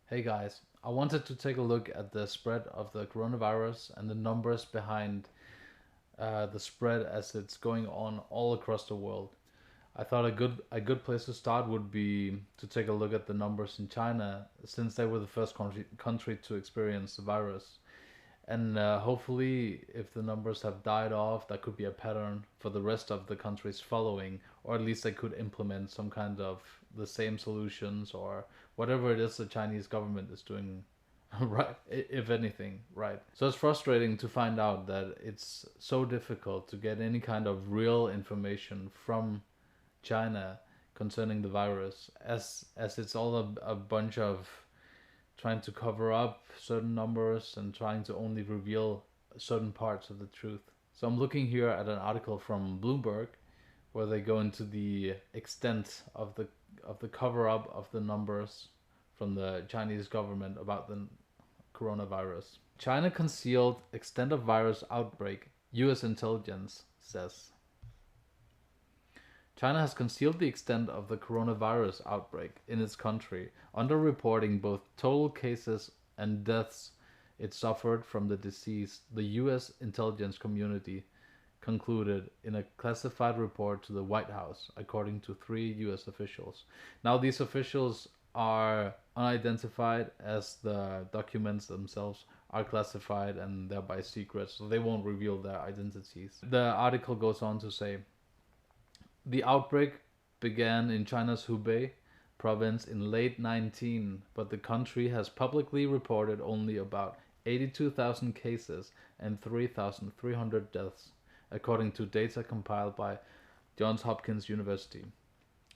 Hey guys, I wanted to take a look at the spread of the coronavirus and the numbers behind the spread as it's going on all across the world. I thought a good place to start would be to take a look at the numbers in China, since they were the first country to experience the virus. And hopefully, if the numbers have died off, that could be a pattern for the rest of the countries following, or at least they could implement some kind of the same solutions or whatever it is the Chinese government is doing right, if anything, right. So it's frustrating to find out that it's so difficult to get any kind of real information from China concerning the virus, as it's all a bunch of trying to cover up certain numbers and trying to only reveal certain parts of the truth. So I'm looking here at an article from Bloomberg where they go into the extent of the cover up of the numbers from the Chinese government about the coronavirus. China concealed extent of virus outbreak, US intelligence says. China has concealed the extent of the coronavirus outbreak in its country, underreporting both total cases and deaths it suffered from the disease, the US intelligence community concluded in a classified report to the White House, according to three US officials. Now, these officials are unidentified, as the documents themselves are classified and thereby secret, so they won't reveal their identities. The article goes on to say the outbreak began in China's Hubei province in late 19, but the country has publicly reported only about 82,000 cases and 3,300 deaths, according to data compiled by Johns Hopkins University.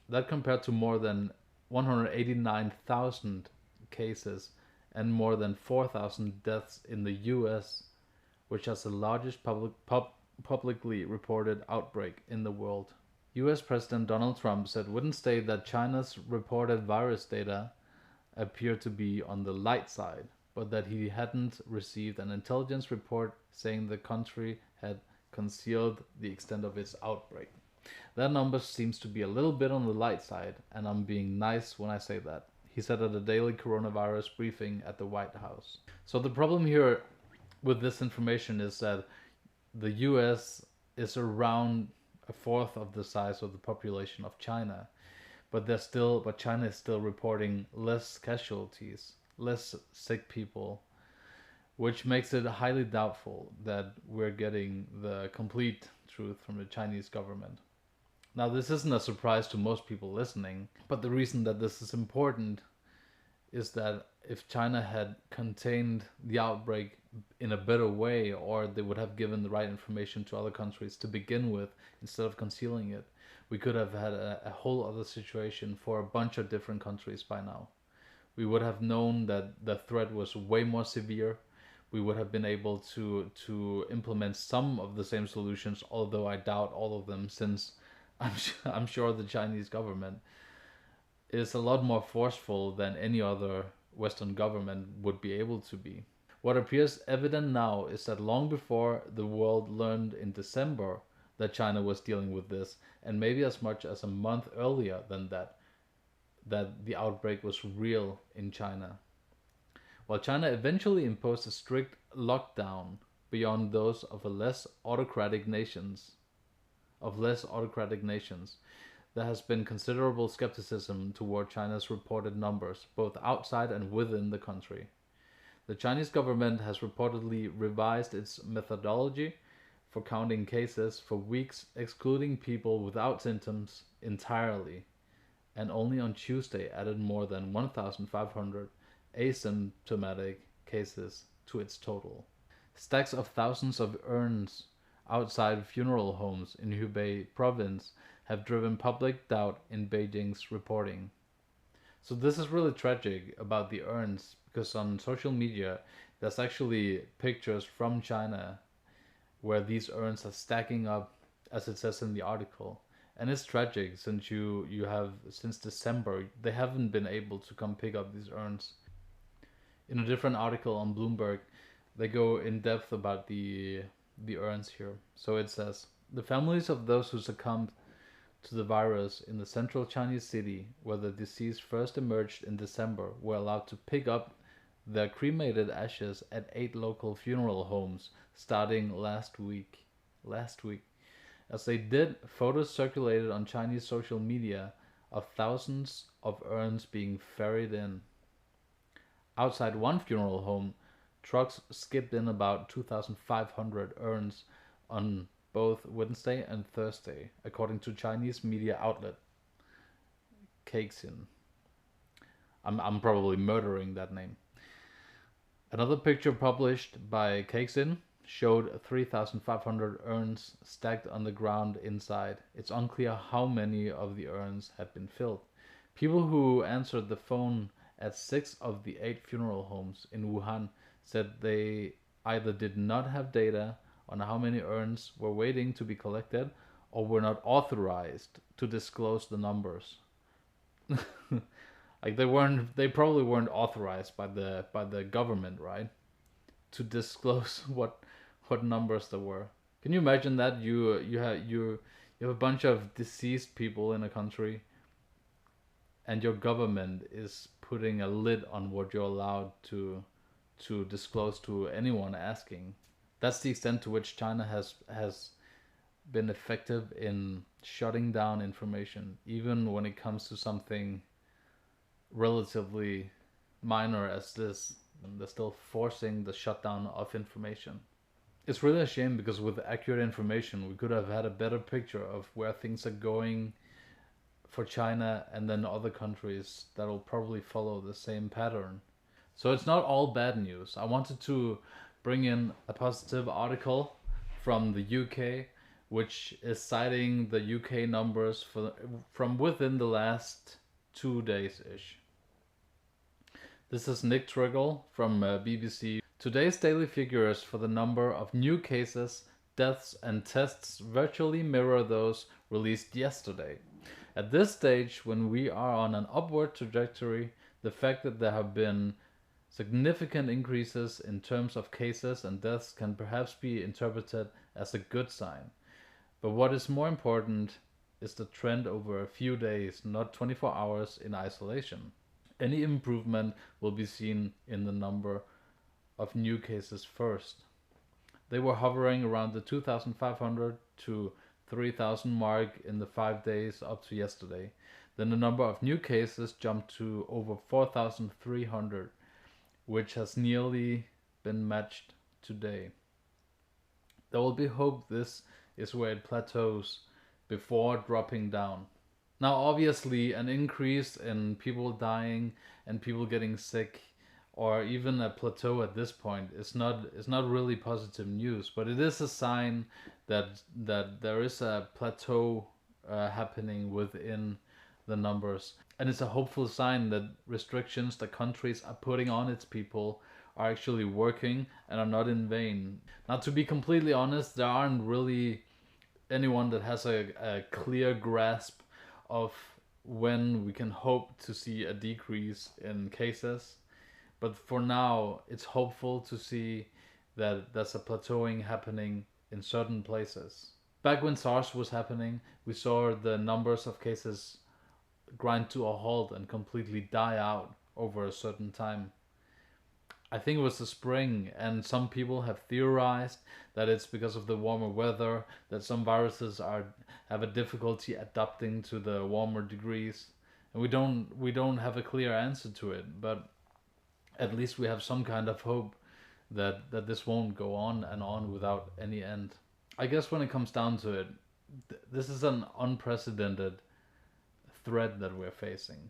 That compared to more than 189,000 cases and more than 4,000 deaths in the US, which has the largest publicly reported outbreak in the world. US President Donald Trump said Wednesday that China's reported virus data appeared to be on the light side, but that he hadn't received an intelligence report saying the country had concealed the extent of its outbreak. That number seems to be a little bit on the light side, and I'm being nice when I say that, he said at a daily coronavirus briefing at the White House. So the problem here with this information is that the US is around a fourth of the size of the population of China, but China is still reporting less casualties, less sick people, which makes it highly doubtful that we're getting the complete truth from the Chinese government. Now, this isn't a surprise to most people listening, but the reason that this is important is that if China had contained the outbreak in a better way, or they would have given the right information to other countries to begin with instead of concealing it, we could have had a whole other situation for a bunch of different countries by now. We would have known that the threat was way more severe. We would have been able to implement some of the same solutions, although I doubt all of them, since I'm sure the Chinese government is a lot more forceful than any other Western government would be able to be. What appears evident now is that long before the world learned in December that China was dealing with this, and maybe as much as a month earlier than that, that the outbreak was real in China. While China eventually imposed a strict lockdown beyond those of less autocratic nations, there has been considerable skepticism toward China's reported numbers, both outside and within the country. The Chinese government has reportedly revised its methodology for counting cases for weeks, excluding people without symptoms entirely, and only on Tuesday added more than 1,500 asymptomatic cases to its total. Stacks of thousands of urns outside funeral homes in Hubei province have driven public doubt in Beijing's reporting. So this is really tragic about the urns, because on social media there's actually pictures from China where these urns are stacking up, as it says in the article. And it's tragic, since you have, since December, they haven't been able to come pick up these urns. In a different article on Bloomberg, they go in depth about the urns here. So it says the families of those who succumbed to the virus in the central Chinese city where the disease first emerged in December were allowed to pick up their cremated ashes at 8 local funeral homes starting last week. As they did, photos circulated on Chinese social media of thousands of urns being ferried in. Outside one funeral home, trucks skipped in about 2,500 urns on both Wednesday and Thursday, according to Chinese media outlet Caixin. I'm probably murdering that name. Another picture published by Caixin showed 3,500 urns stacked on the ground inside. It's unclear how many of the urns had been filled. People who answered the phone at 6 of the 8 funeral homes in Wuhan said they either did not have data on how many urns were waiting to be collected or were not authorized to disclose the numbers. Like they probably weren't authorized by the government, right? To disclose what numbers there were. Can you imagine that you have a bunch of deceased people in a country and your government is putting a lid on what you're allowed to disclose to anyone asking. That's the extent to which China has been effective in shutting down information, even when it comes to something relatively minor as this. They're still forcing the shutdown of information. It's really a shame because with accurate information we could have had a better picture of where things are going for China and then other countries that will probably follow the same pattern. So it's not all bad news. I wanted to bring in a positive article from the UK, which is citing the UK numbers from within the last 2 days-ish. This is Nick Triggle from BBC. Today's daily figures for the number of new cases, deaths and tests virtually mirror those released yesterday. At this stage, when we are on an upward trajectory, the fact that there have been significant increases in terms of cases and deaths can perhaps be interpreted as a good sign. But what is more important is the trend over a few days, not 24 hours in isolation. Any improvement will be seen in the number of new cases first. They were hovering around the 2,500 to 3,000 mark in the 5 days up to yesterday. Then the number of new cases jumped to over 4,300, which has nearly been matched today. There will be hope this is where it plateaus before dropping down. Now obviously an increase in people dying and people getting sick or even a plateau at this point is not really positive news, but it is a sign that there is a plateau happening within the numbers, and it's a hopeful sign that restrictions that countries are putting on its people are actually working and are not in vain. Now, to be completely honest, there aren't really anyone that has a clear grasp of when we can hope to see a decrease in cases. But for now, it's hopeful to see that there's a plateauing happening in certain places. Back when SARS was happening, we saw the numbers of cases grind to a halt and completely die out over a certain time. I think it was the spring, and some people have theorized that it's because of the warmer weather, that some viruses have a difficulty adapting to the warmer degrees. And we don't have a clear answer to it, but at least we have some kind of hope that this won't go on and on without any end. I guess when it comes down to it, this is an unprecedented threat that we're facing.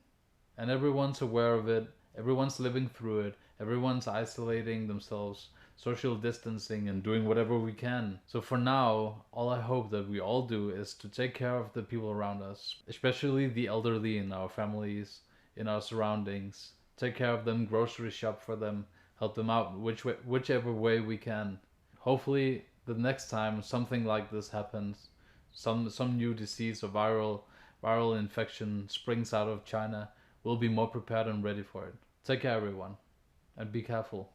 And everyone's aware of it, everyone's living through it, everyone's isolating themselves, social distancing and doing whatever we can. So for now, all I hope that we all do is to take care of the people around us, especially the elderly in our families, in our surroundings. Take care of them, grocery shop for them, help them out whichever way we can. Hopefully the next time something like this happens, some new disease or viral infection springs out of China, we'll be more prepared and ready for it. Take care everyone, and be careful.